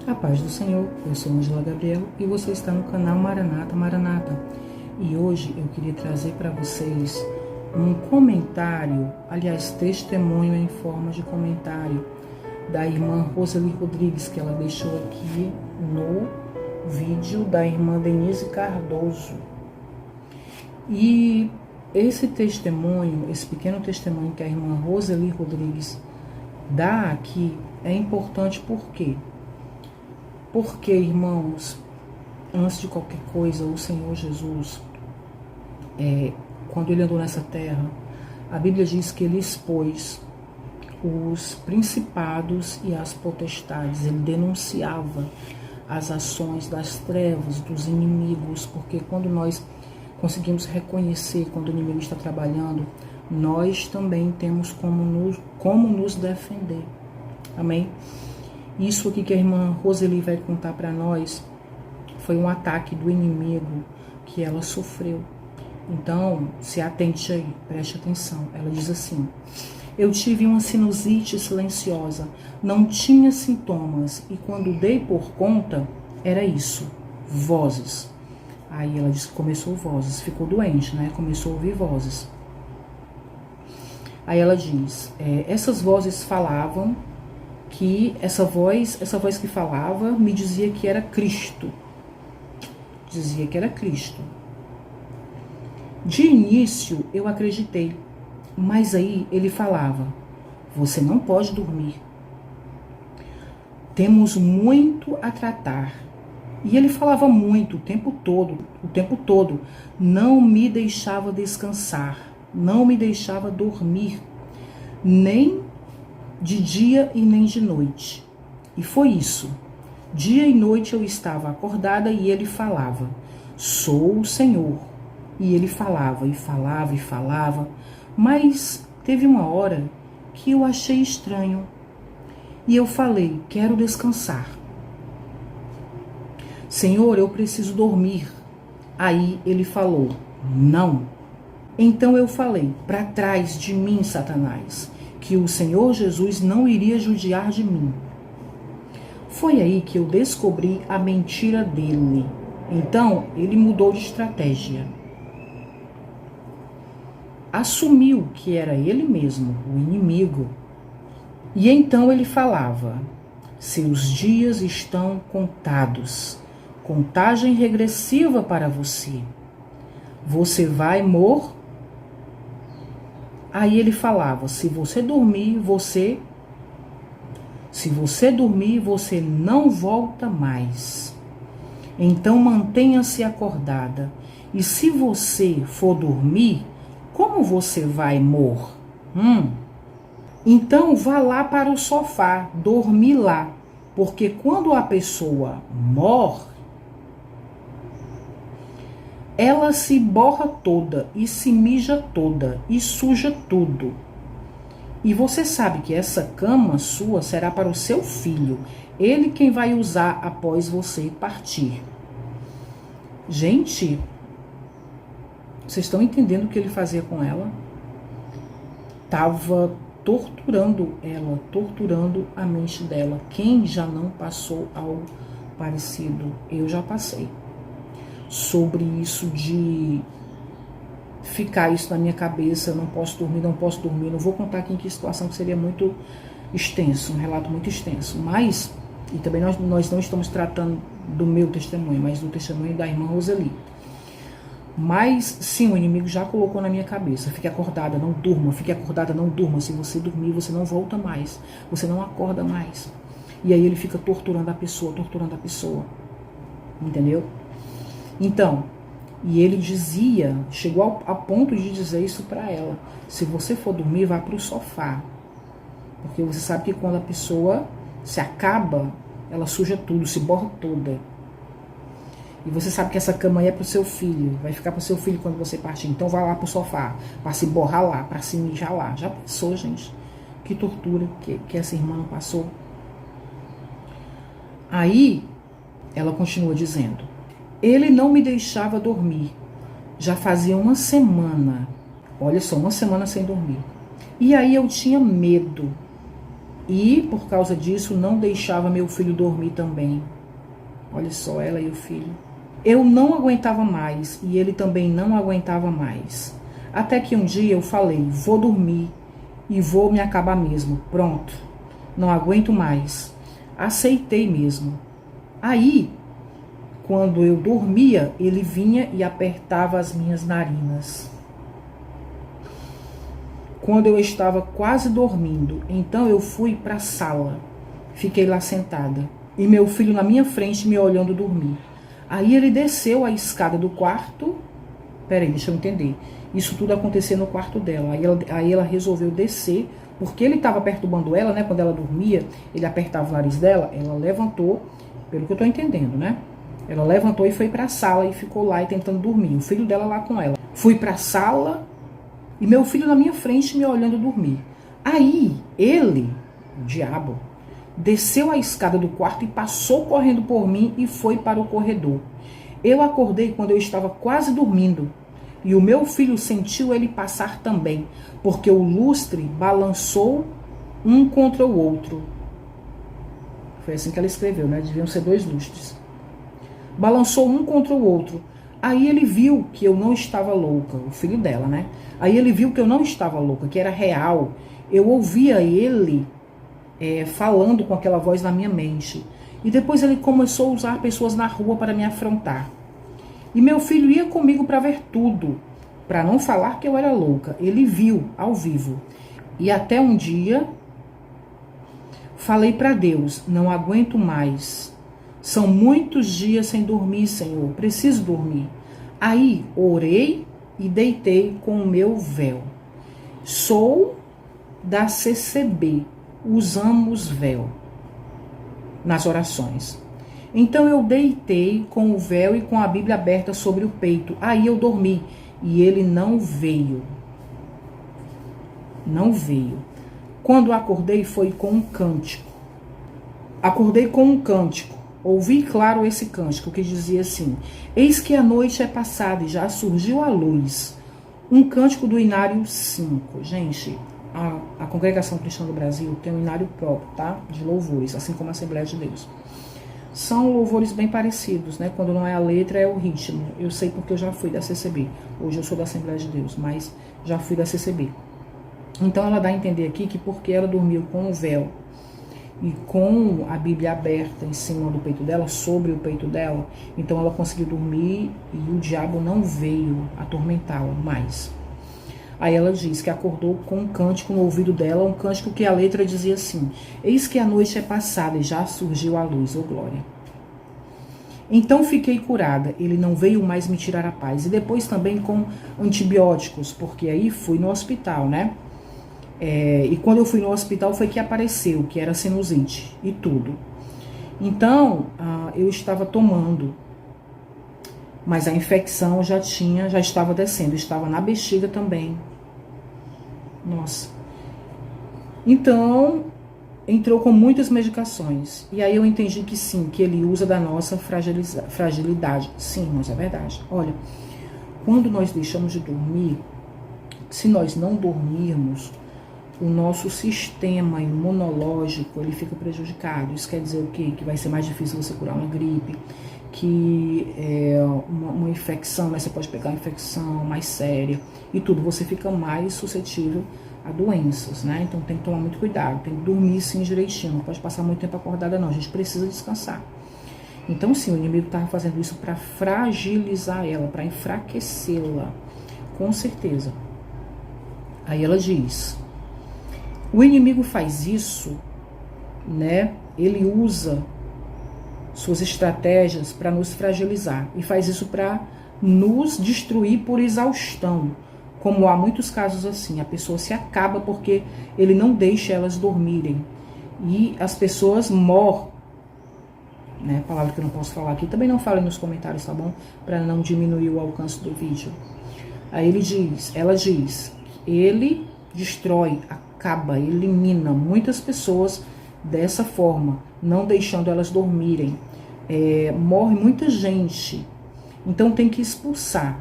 A paz do Senhor, eu sou Angela Gabriel e você está no canal Maranata Maranata. E hoje eu queria trazer para vocês um comentário, aliás, testemunho em forma de comentário da irmã Roseli Rodrigues, que ela deixou aqui no vídeo da irmã Denise Cardoso. E esse testemunho, esse pequeno testemunho que a irmã Roseli Rodrigues dá aqui é importante por quê? Porque, irmãos, antes de qualquer coisa, o Senhor Jesus, quando ele andou nessa terra, a Bíblia diz que ele expôs os principados e as potestades, ele denunciava as ações das trevas, dos inimigos, porque quando nós conseguimos reconhecer quando o inimigo está trabalhando, nós também temos como nos defender. Amém? Isso aqui que a irmã Roseli vai contar para nós foi um ataque do inimigo que ela sofreu. Então, se atente aí, preste atenção. Ela diz assim: eu tive uma sinusite silenciosa, não tinha sintomas e quando dei por conta, era isso, vozes. Aí ela disse que começou vozes, ficou doente, né? Começou a ouvir vozes. Aí ela diz, essas vozes falavam que essa voz que falava me dizia que era Cristo. Dizia que era Cristo. De início eu acreditei, mas aí ele falava, você não pode dormir. Temos muito a tratar. E ele falava muito o tempo todo. Não me deixava descansar, não me deixava dormir, nem de dia e nem de noite. E foi isso. Dia e noite eu estava acordada e ele falava, sou o Senhor. E ele falava, e falava, e falava. Mas teve uma hora que eu achei estranho. E eu falei, quero descansar. Senhor, eu preciso dormir. Aí ele falou, não. Então eu falei, para trás de mim, Satanás, que o Senhor Jesus não iria judiar de mim. Foi aí que eu descobri a mentira dele. Então, ele mudou de estratégia. Assumiu que era ele mesmo, o inimigo. E então ele falava, seus dias estão contados. Contagem regressiva para você. Você vai morrer. Aí ele falava, se você dormir, você não volta mais. Então mantenha-se acordada. E se você for dormir, como você vai morrer? Então vá lá para o sofá, dormir lá. Porque quando a pessoa morre, ela se borra toda e se mija toda e suja tudo. E você sabe que essa cama sua será para o seu filho. Ele quem vai usar após você partir. Gente, vocês estão entendendo o que ele fazia com ela? Estava torturando ela, torturando a mente dela. Quem já não passou algo parecido? Eu já passei. Sobre isso de ficar isso na minha cabeça, não posso dormir, não vou contar aqui em que situação, que seria muito extenso, um relato muito extenso, mas, e também nós não estamos tratando do meu testemunho, mas do testemunho da irmã Roseli. Mas sim, o inimigo já colocou na minha cabeça, fique acordada, não durma, se você dormir, você não volta mais, você não acorda mais. E aí ele fica torturando a pessoa, entendeu? Então, e ele dizia, chegou a ponto de dizer isso para ela, se você for dormir, vá para o sofá, porque você sabe que quando a pessoa se acaba, ela suja tudo, se borra toda. E você sabe que essa cama aí é para o seu filho, vai ficar para o seu filho quando você partir, então vá lá para o sofá, para se borrar lá, para se mijar lá. Já pensou, gente? Que tortura que essa irmã não passou. Aí, ela continua dizendo, ele não me deixava dormir. Já fazia uma semana. Olha só, uma semana sem dormir. E aí eu tinha medo. E, por causa disso, não deixava meu filho dormir também. Olha só, ela e o filho. Eu não aguentava mais e ele também não aguentava mais. Até que um dia eu falei, vou dormir e vou me acabar mesmo. Pronto, não aguento mais. Aceitei mesmo. Aí, quando eu dormia, ele vinha e apertava as minhas narinas. Quando eu estava quase dormindo, então eu fui para a sala. Fiquei lá sentada. E meu filho na minha frente me olhando dormir. Aí ele desceu a escada do quarto. Peraí, deixa eu entender. Isso tudo acontecia no quarto dela. Aí ela resolveu descer, porque ele estava perturbando ela, né? Quando ela dormia, ele apertava o nariz dela. Ela levantou, pelo que eu tô entendendo, né? Ela levantou e foi para a sala e ficou lá e tentando dormir. O filho dela lá com ela. Fui para a sala e meu filho na minha frente me olhando dormir. Aí ele, o diabo, desceu a escada do quarto e passou correndo por mim e foi para o corredor. Eu acordei quando eu estava quase dormindo. E o meu filho sentiu ele passar também, porque o lustre balançou um contra o outro. Foi assim que ela escreveu, né? Deviam ser 2 lustres. Balançou um contra o outro. Aí ele viu que eu não estava louca, o filho dela, né? Aí ele viu que eu não estava louca, que era real. Eu ouvia ele falando com aquela voz na minha mente. E depois ele começou a usar pessoas na rua para me afrontar. E meu filho ia comigo para ver tudo, para não falar que eu era louca. Ele viu ao vivo. E até um dia falei para Deus, não aguento mais. São muitos dias sem dormir, Senhor. Preciso dormir. Aí orei e deitei com o meu véu. Sou da CCB. Usamos véu nas orações. Então eu deitei com o véu e com a Bíblia aberta sobre o peito. Aí eu dormi e ele não veio. Não veio. Quando acordei foi com um cântico. Acordei com um cântico. Ouvi claro esse cântico que dizia assim: eis que a noite é passada e já surgiu a luz. Um cântico do Inário 5. Gente, a Congregação Cristã do Brasil tem um inário próprio, tá? De louvores, assim como a Assembleia de Deus. São louvores bem parecidos, né? Quando não é a letra, é o ritmo. Eu sei porque eu já fui da CCB. Hoje eu sou da Assembleia de Deus, mas já fui da CCB. Então ela dá a entender aqui que porque ela dormiu com o véu e com a Bíblia aberta em cima do peito dela, sobre o peito dela, então ela conseguiu dormir e o diabo não veio atormentá-la mais. Aí ela diz que acordou com um cântico no ouvido dela, um cântico que a letra dizia assim: eis que a noite é passada e já surgiu a luz, ô glória. Então fiquei curada, ele não veio mais me tirar a paz. E depois também com antibióticos, porque aí fui no hospital, né? E quando eu fui no hospital foi que apareceu, que era sinusite e tudo. Então, eu estava tomando, mas a infecção já estava descendo, estava na bexiga também. Nossa. Então, entrou com muitas medicações. E aí eu entendi que sim, que ele usa da nossa fragilidade. Sim, mas é verdade. Olha, quando nós deixamos de dormir, se nós não dormirmos, o nosso sistema imunológico ele fica prejudicado. Isso quer dizer o quê? Que vai ser mais difícil você curar uma gripe, que uma infecção, né? Você pode pegar uma infecção mais séria e tudo, você fica mais suscetível a doenças, né? Então tem que tomar muito cuidado, tem que dormir sim direitinho, não pode passar muito tempo acordada não, a gente precisa descansar. Então sim, o inimigo estava fazendo isso para fragilizar ela, para enfraquecê-la, com certeza. Aí ela diz, o inimigo faz isso, né? Ele usa suas estratégias para nos fragilizar e faz isso para nos destruir por exaustão, como há muitos casos assim, a pessoa se acaba porque ele não deixa elas dormirem e as pessoas morrem, né? Palavra que eu não posso falar aqui, também não falem nos comentários, tá bom? Para não diminuir o alcance do vídeo. Aí ela diz, ele destrói, acaba, elimina muitas pessoas dessa forma, não deixando elas dormirem. Morre muita gente, então tem que expulsar.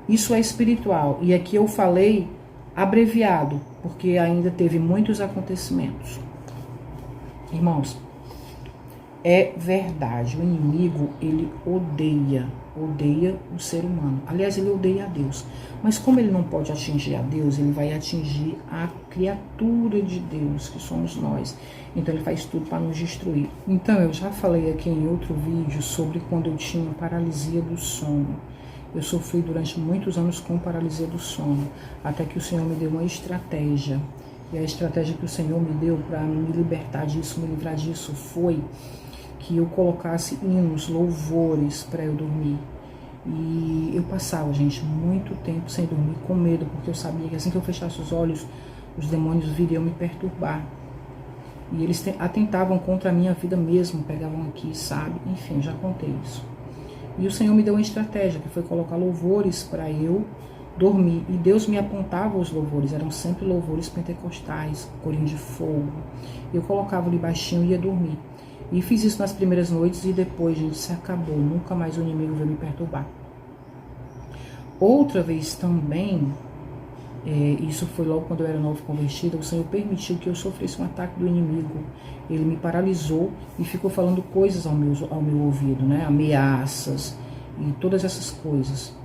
Isso é espiritual. E aqui eu falei abreviado, porque ainda teve muitos acontecimentos. Irmãos, é verdade, o inimigo, ele odeia o ser humano. Aliás, ele odeia a Deus. Mas como ele não pode atingir a Deus, ele vai atingir a criatura de Deus, que somos nós. Então ele faz tudo para nos destruir. Então eu já falei aqui em outro vídeo sobre quando eu tinha paralisia do sono. Eu sofri durante muitos anos com paralisia do sono, até que o Senhor me deu uma estratégia. E a estratégia que o Senhor me deu para me libertar disso, me livrar disso, foi que eu colocasse hinos, louvores para eu dormir. E eu passava, gente, muito tempo sem dormir, com medo, porque eu sabia que assim que eu fechasse os olhos, os demônios viriam me perturbar. E eles atentavam contra a minha vida mesmo, pegavam aqui, sabe? Enfim, já contei isso. E o Senhor me deu uma estratégia, que foi colocar louvores para eu dormir. E Deus me apontava os louvores, eram sempre louvores pentecostais, corinho de fogo. Eu colocava ali baixinho e ia dormir. E fiz isso nas primeiras noites e depois, gente, se acabou. Nunca mais o inimigo veio me perturbar. Outra vez também, isso foi logo quando eu era novo convertida, o Senhor permitiu que eu sofresse um ataque do inimigo. Ele me paralisou e ficou falando coisas ao meu ouvido, né? Ameaças e todas essas coisas.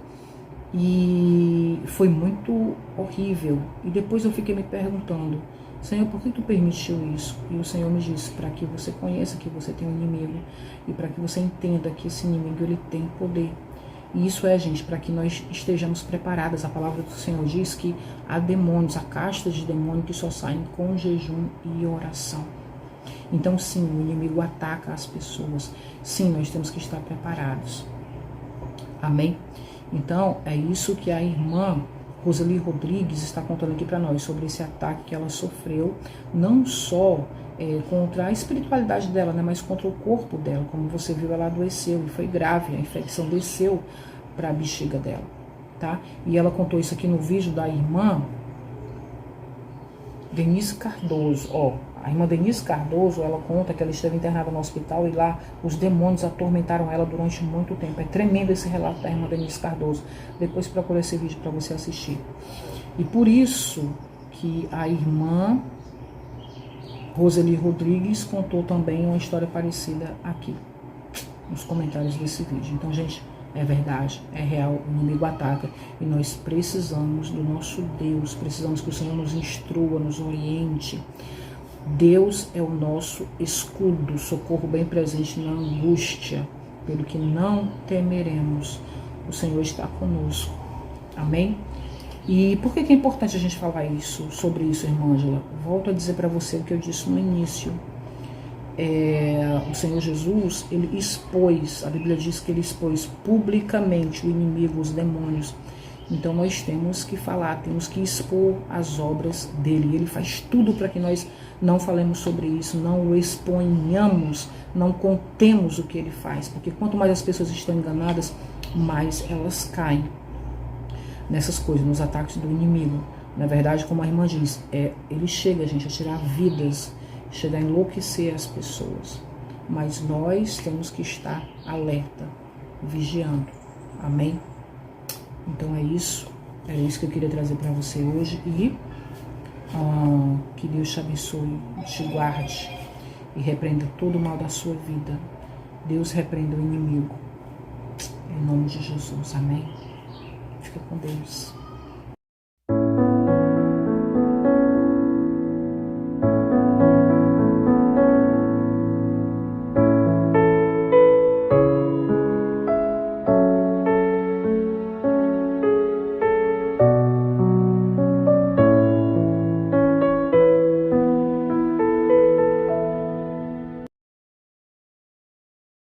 E foi muito horrível. E depois eu fiquei me perguntando, Senhor, por que tu permitiu isso? E o Senhor me disse, para que você conheça que você tem um inimigo e para que você entenda que esse inimigo ele tem poder. E isso gente, para que nós estejamos preparadas. A palavra do Senhor diz que há demônios, há castas de demônios que só saem com jejum e oração. Então sim, o inimigo ataca as pessoas. Sim, nós temos que estar preparados. Amém? Então é isso que a irmã Roseli Rodrigues está contando aqui para nós, sobre esse ataque que ela sofreu, não só contra a espiritualidade dela, né, mas contra o corpo dela. Como você viu, ela adoeceu e foi grave, a infecção desceu para a bexiga dela, tá? E ela contou isso aqui no vídeo da irmã Denise Cardoso. A irmã Denise Cardoso, ela conta que ela esteve internada no hospital e lá os demônios atormentaram ela durante muito tempo. É tremendo esse relato da irmã Denise Cardoso. Depois procura esse vídeo para você assistir. E por isso que a irmã Roseli Rodrigues contou também uma história parecida aqui, nos comentários desse vídeo. Então, gente, é verdade, é real, o inimigo ataca e nós precisamos do nosso Deus, precisamos que o Senhor nos instrua, nos oriente. Deus é o nosso escudo, socorro bem presente na angústia, pelo que não temeremos. O Senhor está conosco. Amém? E por que é importante a gente falar sobre isso, irmã Ângela? Volto a dizer para você o que eu disse no início. O Senhor Jesus, ele expôs, a Bíblia diz que ele expôs publicamente o inimigo, os demônios. Então nós temos que falar, temos que expor as obras dele. Ele faz tudo para que nós não falemos sobre isso, não o exponhamos, não contemos o que ele faz. Porque quanto mais as pessoas estão enganadas, mais elas caem nessas coisas, nos ataques do inimigo. Na verdade, como a irmã diz, ele chega, gente, a tirar vidas, chega a enlouquecer as pessoas. Mas nós temos que estar alerta, vigiando. Amém? Então é isso. Era isso que eu queria trazer para você hoje. E que Deus te abençoe, te guarde e repreenda todo o mal da sua vida. Deus repreenda o inimigo. Em nome de Jesus. Amém? Fica com Deus.